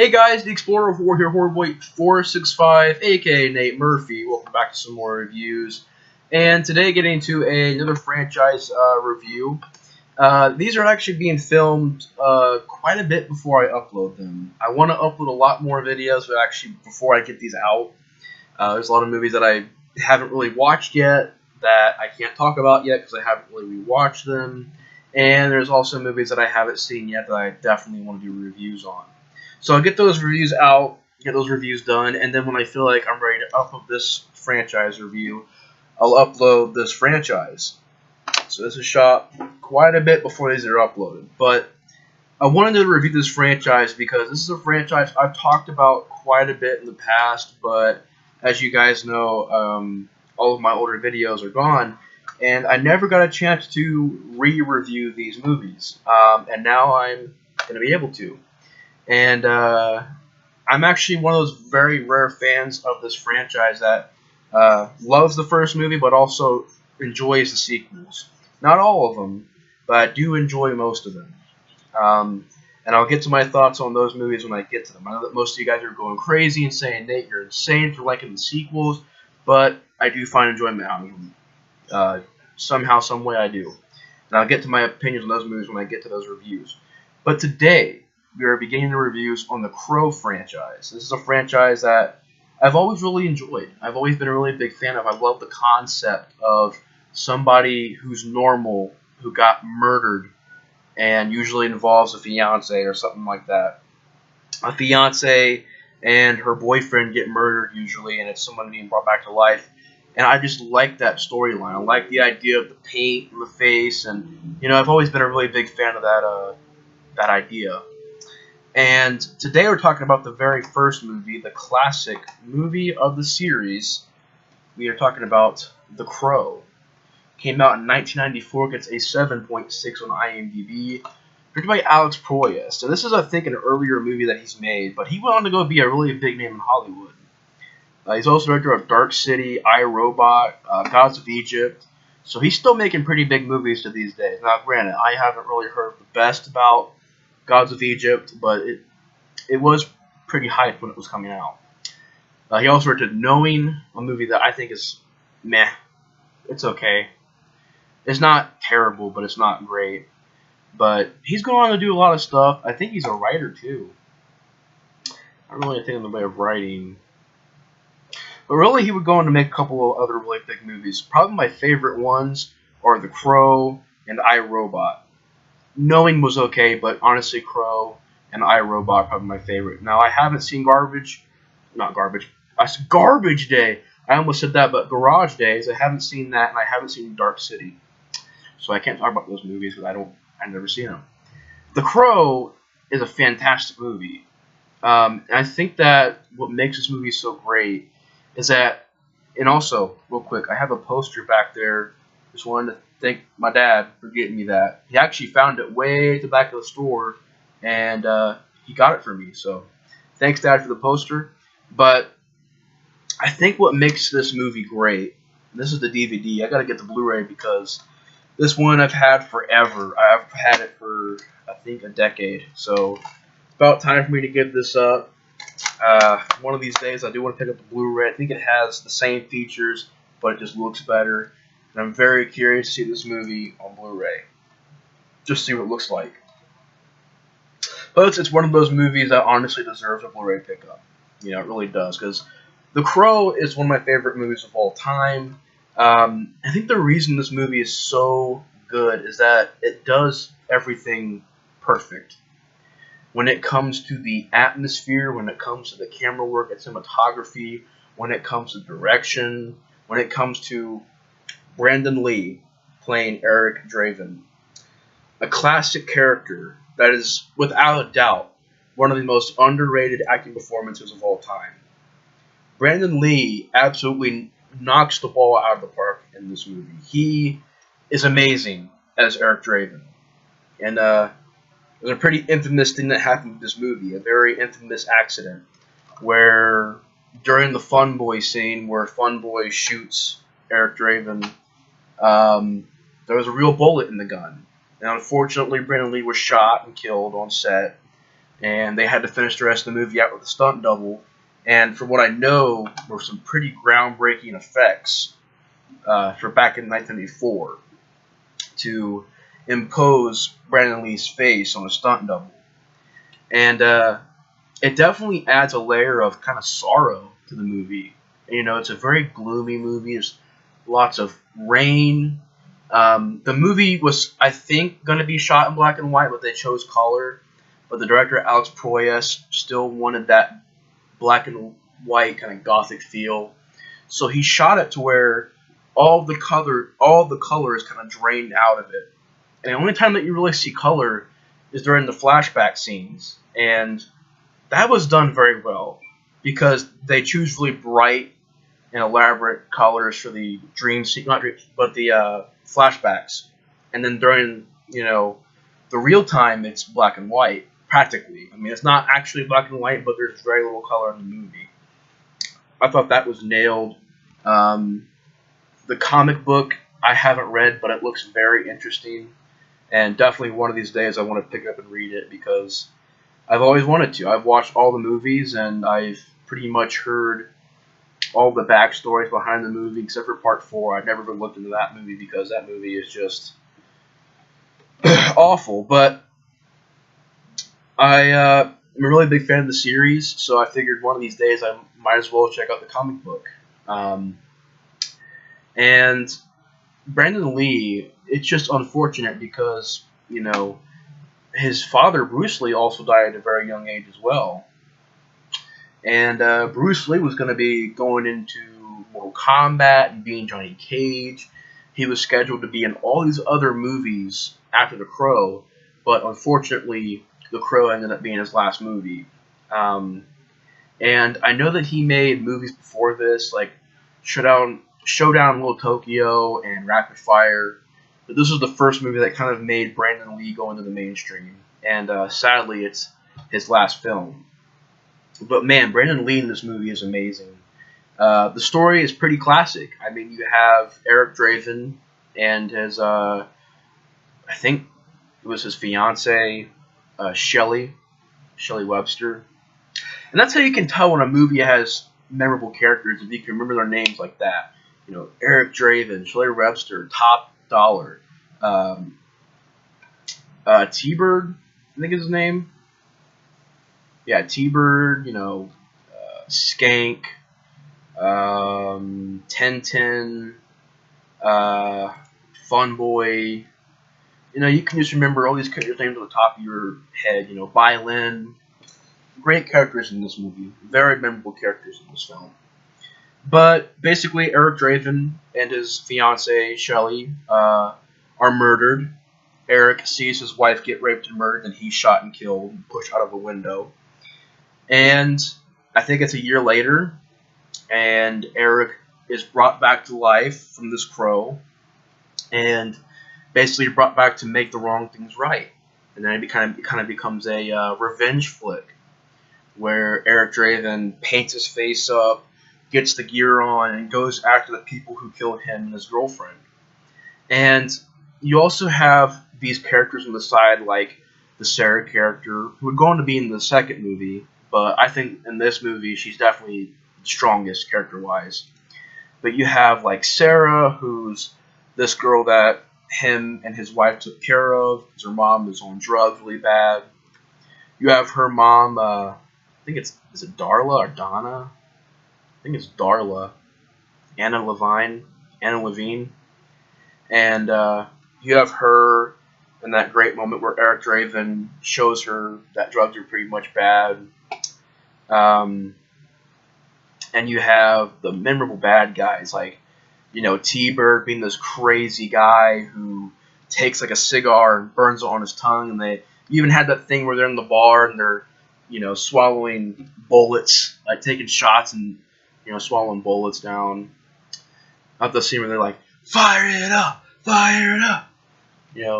Hey guys, the Explorer of War here, Horrorboy465, aka Nate Murphy. Welcome back to some more reviews. And today getting into another franchise review. These are actually being filmed quite a bit before I upload them. I want to upload a lot more videos, but actually before I get these out. There's a lot of movies that I haven't really watched yet, that I can't talk about yet because I haven't really rewatched them. And there's also movies that I haven't seen yet that I definitely want to do reviews on. So I'll get those reviews out, get those reviews done, and then when I feel like I'm ready to upload this franchise review, I'll upload this franchise. So this is shot quite a bit before these are uploaded. But I wanted to review this franchise because this is a franchise I've talked about quite a bit in the past, but as you guys know, all of my older videos are gone, and I never got a chance to re-review these movies, and now I'm going to be able to. And I'm actually one of those very rare fans of this franchise that loves the first movie but also enjoys the sequels. Not all of them, but I do enjoy most of them. And I'll get to my thoughts on those movies when I get to them. I know that most of you guys are going crazy and saying, Nate, you're insane for liking the sequels, but I do find enjoyment out of them. Somehow, some way I do. And I'll get to my opinions on those movies when I get to those reviews. But today, we are beginning the reviews on the Crow franchise. This is a franchise that I've always really enjoyed. I've always been a really big fan of. I love the concept of somebody who's normal who got murdered and usually involves a fiance or something like that. A fiance and her boyfriend get murdered usually, and it's someone being brought back to life. And I just like that storyline. I like the idea of the paint on the face, and I've always been a really big fan of that idea. And today we're talking about the very first movie, the classic movie of the series. We are talking about The Crow. Came out in 1994, gets a 7.6 on IMDb. Directed by Alex Proyas. So this is, I think, an earlier movie that he's made, but he went on to go be a really big name in Hollywood. He's also director of Dark City, I, Robot, Gods of Egypt. So he's still making pretty big movies to these days. Now, granted, I haven't really heard the best about Gods of Egypt, but it was pretty hyped when it was coming out. He also directed Knowing, a movie that I think is meh. It's okay. It's not terrible, but it's not great. But he's going on to do a lot of stuff. I think he's a writer, too. I don't really think in the way of writing. But really, he would go on to make a couple of other really big movies. Probably my favorite ones are The Crow and I, Robot. Knowing was okay, but honestly, Crow and I, Robot are probably my favorite. Now, I haven't seen Garbage Day. I almost said that, but Garage Days, I haven't seen that, and I haven't seen Dark City. So I can't talk about those movies because I've never seen them. The Crow is a fantastic movie. And I think that what makes this movie so great is that, and also, real quick, I have a poster back there. Just wanted to thank my dad for getting me that. He actually found it way at the back of the store, and he got it for me. So thanks, Dad, for the poster. But I think what makes this movie great, and this is the DVD. I got to get the Blu-ray because this one I've had forever. I've had it for, I think, a decade. So it's about time for me to give this up. One of these days, I do want to pick up the Blu-ray. I think it has the same features, but it just looks better. And I'm very curious to see this movie on Blu-ray. Just see what it looks like. But it's one of those movies that honestly deserves a Blu-ray pickup. It really does. Because The Crow is one of my favorite movies of all time. I think the reason this movie is so good is that it does everything perfect. When it comes to the atmosphere, when it comes to the camera work and cinematography, when it comes to direction, when it comes to Brandon Lee playing Eric Draven. A classic character that is, without a doubt, one of the most underrated acting performances of all time. Brandon Lee absolutely knocks the ball out of the park in this movie. He is amazing as Eric Draven. And there's a pretty infamous thing that happened with this movie, a very infamous accident, where during the Fun Boy scene where Fun Boy shoots Eric Draven, there was a real bullet in the gun. And unfortunately, Brandon Lee was shot and killed on set. and they had to finish the rest of the movie out with a stunt double. And from what I know, were some pretty groundbreaking effects for back in 1994 to impose Brandon Lee's face on a stunt double. And it definitely adds a layer of kind of sorrow to the movie. You know, it's a very gloomy movie. There's lots of rain. The movie was, I think, going to be shot in black and white, but they chose color. But the director, Alex Proyas, still wanted that black and white kind of gothic feel. So he shot it to where all the color is kind of drained out of it. And the only time that you really see color is during the flashback scenes. And that was done very well because they choose really bright and elaborate colors for the not dreams, but the flashbacks. And then during, the real time, it's black and white, practically. I mean, it's not actually black and white, but there's very little color in the movie. I thought that was nailed. The comic book I haven't read, but it looks very interesting. And definitely one of these days I want to pick it up and read it because I've always wanted to. I've watched all the movies and I've pretty much heard all the backstories behind the movie except for part 4. I've never looked into that movie because that movie is just awful. But I'm a really big fan of the series, so I figured one of these days I might as well check out the comic book. And Brandon Lee, it's just unfortunate because, his father, Bruce Lee, also died at a very young age as well. And Bruce Lee was going to be going into Mortal Kombat and being Johnny Cage. He was scheduled to be in all these other movies after The Crow, but unfortunately, The Crow ended up being his last movie. And I know that he made movies before this, like Showdown in Little Tokyo and Rapid Fire. But this was the first movie that kind of made Brandon Lee go into the mainstream. And sadly, it's his last film. But man, Brandon Lee in this movie is amazing. The story is pretty classic. I mean, you have Eric Draven and his, I think it was his fiancée, Shelley Webster. And that's how you can tell when a movie has memorable characters, if you can remember their names like that. Eric Draven, Shelley Webster, Top Dollar, T-Bird, I think is his name. Yeah, T-Bird, Skank, 1010, Fun Boy. You can just remember all these characters' names on the top of your head. Violin. Great characters in this movie. Very memorable characters in this film. But basically, Eric Draven and his fiancée, Shelley, are murdered. Eric sees his wife get raped and murdered, and he's shot and killed and pushed out of a window. And I think it's a year later, and Eric is brought back to life from this crow, and basically brought back to make the wrong things right. And then it kind of becomes a revenge flick, where Eric Draven paints his face up, gets the gear on, and goes after the people who killed him and his girlfriend. And you also have these characters on the side, like the Sarah character, who would go on to be in the second movie, but I think in this movie she's definitely the strongest character-wise. But you have like Sarah, who's this girl that him and his wife took care of, because her mom was on drugs really bad. You have her mom, I think is it Darla or Donna? I think it's Darla, Anna Levine, and you have her in that great moment where Eric Draven shows her that drugs are pretty much bad, and you have the memorable bad guys like T-Bird being this crazy guy who takes like a cigar and burns it on his tongue, and they even had that thing where they're in the bar and they're swallowing bullets, like taking shots and swallowing bullets down. Not the scene where they're like, fire it up, fire it up.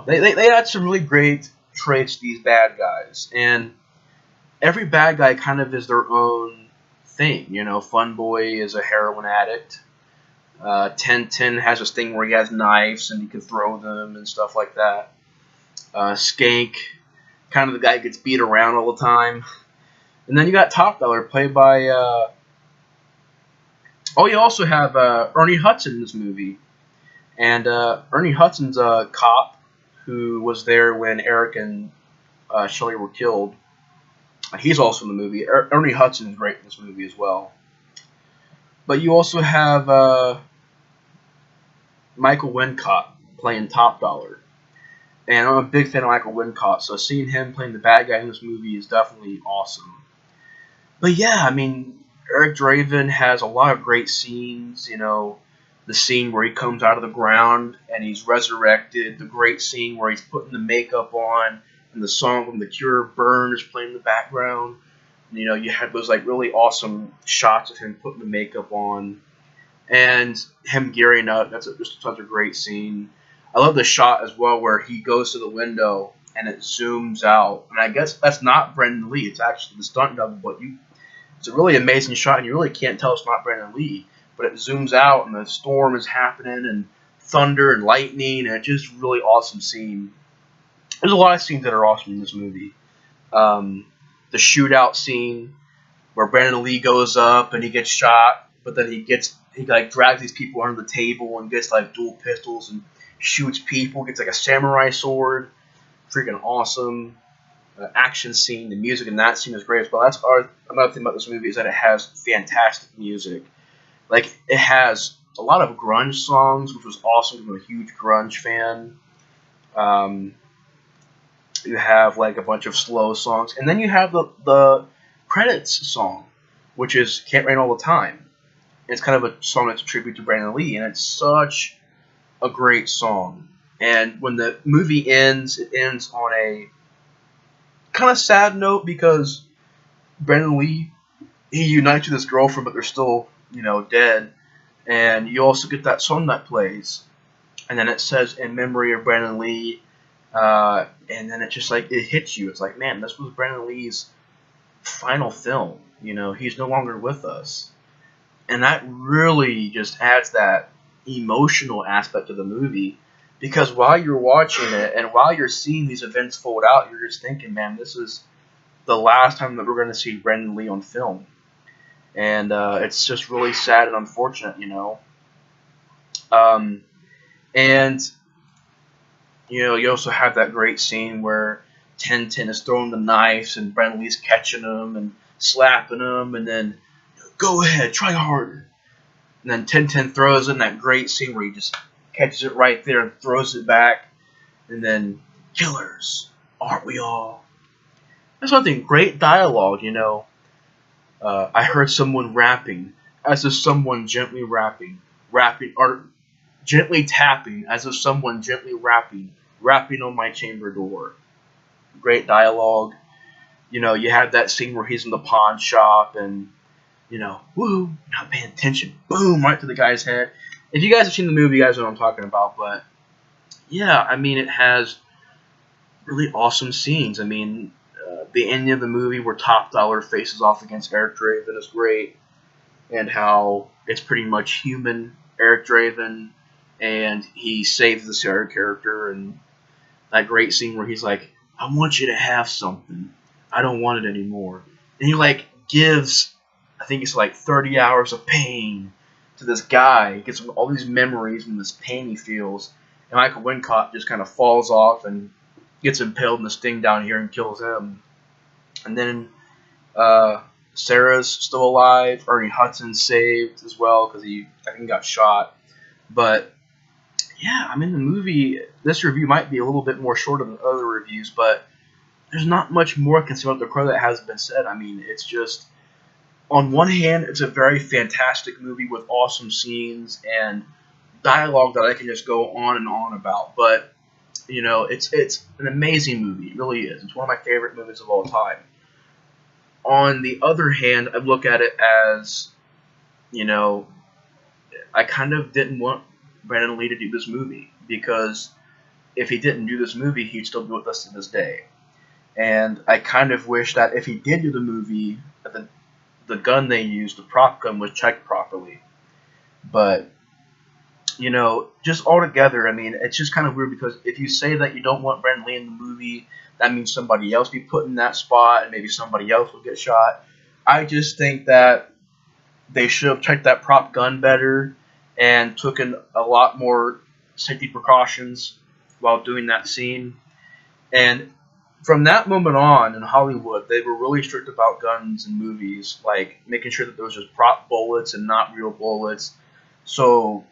They had some really great traits, these bad guys. And every bad guy kind of is their own thing. Fun Boy is a heroin addict. 1010 has this thing where he has knives and he can throw them and stuff like that. Skank kind of the guy who gets beat around all the time. And then you got Top Dollar, played by. You also have Ernie Hudson in this movie, and Ernie Hudson's a cop who was there when Eric and Shelley were killed. He's also in the movie. Ernie Hudson is great in this movie as well. But you also have Michael Wincott playing Top Dollar. And I'm a big fan of Michael Wincott, so seeing him playing the bad guy in this movie is definitely awesome. But yeah, I mean, Eric Draven has a lot of great scenes, you know, the scene where he comes out of the ground and he's resurrected, the great scene where he's putting the makeup on, and the song from The Cure, Burn, is playing in the background. You know, you had those like really awesome shots of him putting the makeup on, and him gearing up. That's just such a great scene. I love the shot as well where he goes to the window and it zooms out. And I guess that's not Brandon Lee. It's actually the stunt double, but it's a really amazing shot, and you really can't tell it's not Brandon Lee. But it zooms out, and the storm is happening, and thunder and lightning, and it's just a really awesome scene. There's a lot of scenes that are awesome in this movie. The shootout scene where Brandon Lee goes up and he gets shot, but then he like drags these people under the table and gets like dual pistols and shoots people, gets like a samurai sword. Freaking awesome. Action scene, the music in that scene is great as well. That's another thing about this movie is that it has fantastic music. Like, it has a lot of grunge songs, which was awesome. I'm a huge grunge fan. You have like a bunch of slow songs, and then you have the credits song, which is "Can't Rain All the Time." It's kind of a song that's a tribute to Brandon Lee, and it's such a great song. And when the movie ends, it ends on a kind of sad note because Brandon Lee, he unites with his girlfriend, but they're still, you know, dead. And you also get that song that plays, and then it says "In memory of Brandon Lee," and then it just like it hits you. It's like, man, this was Brandon Lee's final film. You know, he's no longer with us, and that really just adds that emotional aspect of the movie. Because while you're watching it and while you're seeing these events fold out, you're just thinking, man, this is the last time that we're going to see Brandon Lee on film. And it's just really sad and unfortunate, you know. And, you know, you also have that great scene where 1010 is throwing the knives and Brandon Lee's catching them and slapping them, and then, go ahead, try harder. And then 1010 throws in that great scene where he just catches it right there and throws it back. And then, killers, aren't we all? That's one thing, great dialogue, you know. I heard someone rapping, as if someone gently rapping, or gently tapping, as if someone gently rapping on my chamber door. Great dialogue. You know, you have that scene where he's in the pawn shop and, you know, woo, not paying attention, boom, right to the guy's head. If you guys have seen the movie, you guys know what I'm talking about. But yeah, I mean, it has really awesome scenes. I mean, the ending of the movie where Top Dollar faces off against Eric Draven is great, and how it's pretty much human Eric Draven, and he saves the Sarah character, and that great scene where he's like, I want you to have something. I don't want it anymore. And he like gives, I think it's like 30 hours of pain to this guy. He gets all these memories and this pain he feels, and Michael Wincott just kind of falls off and gets impaled in the sting down here and kills him. And then Sarah's still alive. Ernie Hudson's saved as well because I think he got shot. But yeah, I mean, the movie, this review might be a little bit more shorter than other reviews, but there's not much more I can say about The Crow that hasn't been said. I mean, it's just, on one hand, it's a very fantastic movie with awesome scenes and dialogue that I can just go on and on about. But, you know, it's an amazing movie. It really is. It's one of my favorite movies of all time. On the other hand, I look at it as, you know, I kind of didn't want Brandon Lee to do this movie, because if he didn't do this movie, he'd still be with us to this day. And I kind of wish that if he did do the movie, that the gun they used, the prop gun, was checked properly. But, you know, just altogether, I mean, it's just kind of weird, because if you say that you don't want Brandon Lee in the movie, that means somebody else be put in that spot, and maybe somebody else will get shot. I just think that they should have checked that prop gun better and taken a lot more safety precautions while doing that scene. And from that moment on in Hollywood, they were really strict about guns in movies, like making sure that there was just prop bullets and not real bullets. So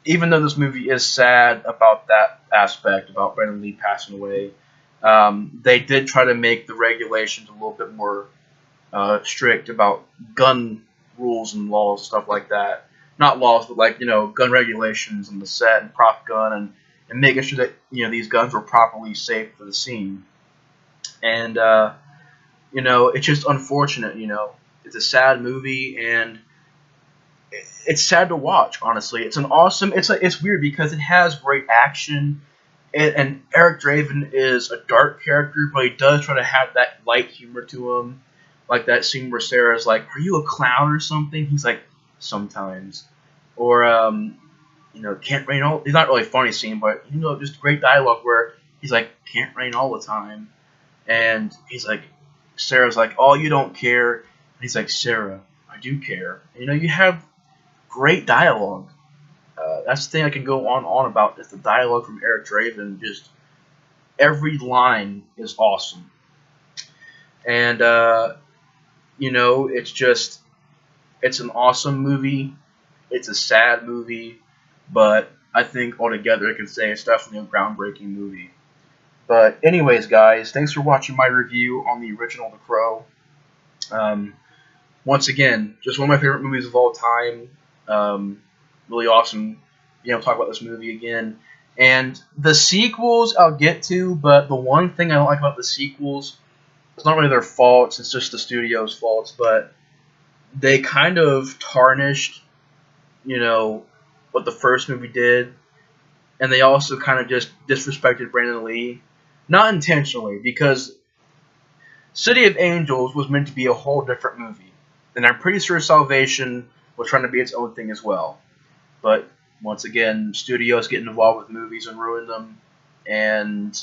even though this movie is sad about that aspect, about Brandon Lee passing away, they did try to make the regulations a little bit more strict about gun rules and laws and stuff like that. Not laws, but like, gun regulations and the set and prop gun, and making sure that these guns were properly safe for the scene. And it's just unfortunate. It's a sad movie, and it's sad to watch. Honestly, it's an awesome. It's weird because it has great action, and Eric Draven is a dark character, but he does try to have that light humor to him. Like that scene where Sarah's like, "Are you a clown or something?" He's like, "Sometimes." Or "Can't rain all." It's not really a funny scene, but just great dialogue where he's like, "Can't rain all the time," and he's like, Sarah's like, "Oh, you don't care," and he's like, "Sarah, I do care." You have great dialogue. That's the thing I can go on about. Is the dialogue from Eric Draven. Just every line is awesome, and it's an awesome movie. It's a sad movie, but I think altogether I can say it's definitely a groundbreaking movie. But anyways, guys, thanks for watching my review on the original The Crow. Once again, just one of my favorite movies of all time. Really awesome, talk about this movie again. And the sequels I'll get to, but the one thing I don't like about the sequels, it's not really their faults, it's just the studio's faults, but they kind of tarnished, what the first movie did, and they also kind of just disrespected Brandon Lee. Not intentionally, because City of Angels was meant to be a whole different movie, and I'm pretty sure Salvation was trying to be its own thing as well. But once again, studios get involved with movies and ruin them, and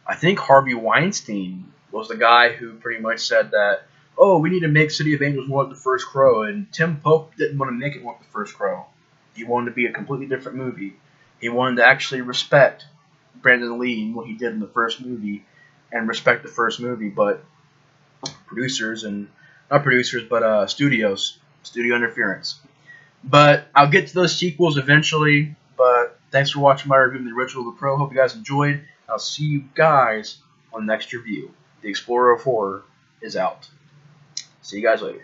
I think Harvey Weinstein was the guy who pretty much said that, "Oh, we need to make City of Angels more like the first Crow," and Tim Pope didn't want to make it more like the first Crow. He wanted to be a completely different movie. He wanted to actually respect Brandon Lee and what he did in the first movie, and respect the first movie, but studio interference. But I'll get to those sequels eventually, but thanks for watching my review of the original The Crow. Hope you guys enjoyed. I'll see you guys on the next review. The Explorer of Horror is out. See you guys later.